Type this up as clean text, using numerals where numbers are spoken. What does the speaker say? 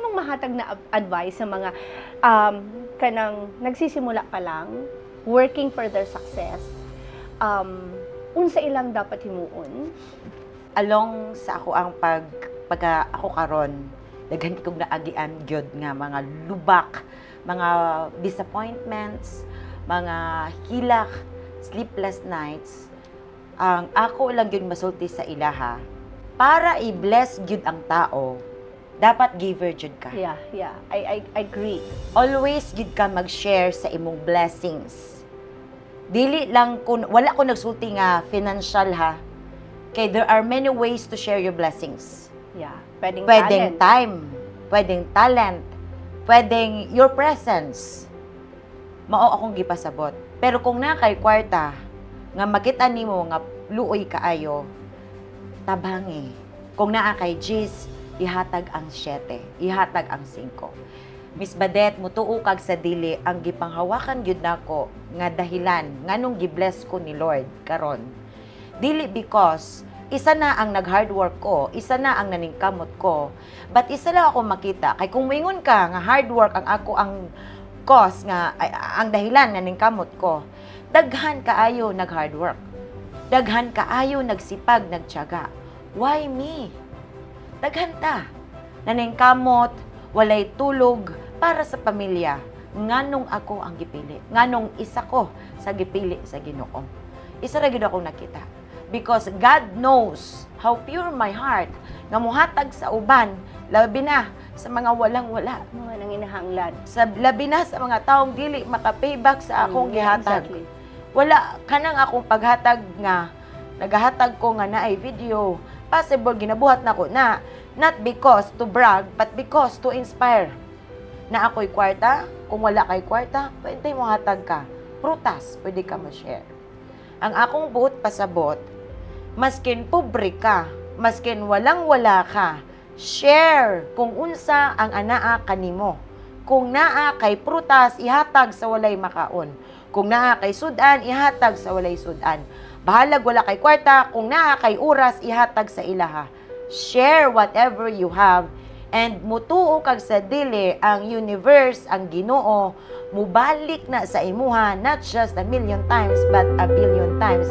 mong mahatag na advice sa mga kanang nagsisimula pa lang, working for their success, unsa ilang dapat himuon? Along sa ako ang pagka ako karon, daghan kong naagian gyud nga mga lubak, mga disappointments, mga hilak, sleepless nights. Ang ako lang gyud masulti sa ilaha, para i-bless gyud ang tao, dapat giver gyud ka. Yeah. I agree. Always gyud ka mag-share sa imong blessings. Dili lang kun wala ko nagsulti nga financial ha. Okay, there are many ways to share your blessings. Yeah. Pwedeng talent. Time, pwedeng talent, pwedeng your presence. Mao akong gipasabot. Pero kung na kay kwarta, nga makita nimo nga luoy kaayo, tabangi. Kung naa kay G's, ihatag ang 7, ihatag ang 5. Miss Badet, mutuo kag sa dili ang gipanghawakan gyud nako nga dahilan nganong gibless ko ni Lord karon. Dili because isa na ang nag-hard work ko, isa na ang naningkamot ko, but isa lang ako makita. Kay kung moingon ka nga hard work ang ako ang cause nga ang dahilan nga ningkamot ko, daghan kaayo nag-hard work. Daghan kaayo nagsipag, nagtiyaga. Why me? Daghan ta. Naningkamot, walay tulog para sa pamilya. Nganong ako ang gipili. Nganong isa ko sa gipili sa Ginoo. Isa ra gyud ako nakita. Because God knows how pure my heart nga muhatag sa uban, labi na sa mga walang-wala. Mga nanginahanglan. Labi na sa mga taong dili maka-payback sa akong gihatag. Exactly. Wala kanang akong paghatag nga nagahatag ko nga naay video. Possible ginabuhat nako na not because to brag but because to inspire. Na ako'y kwarta, kung wala kay kwarta, pwede mo hatag ka. Prutas, pwede ka ma-share. Ang akong buot pasabot, maskin pobre ka, maskin walang-wala ka, share kung unsa ang anaa kanimo. Kung naa kay prutas, ihatag sa walay makaon. Kung naa kay sudan, ihatag sa walay sudan. Bahalag wala kay kwarta, kung naa kay oras, ihatag sa ilaha. Share whatever you have, and mutuo kag sa dili ang universe, ang Ginoo, mubalik na sa imuha, not just 1,000,000 times, but 1,000,000,000 times.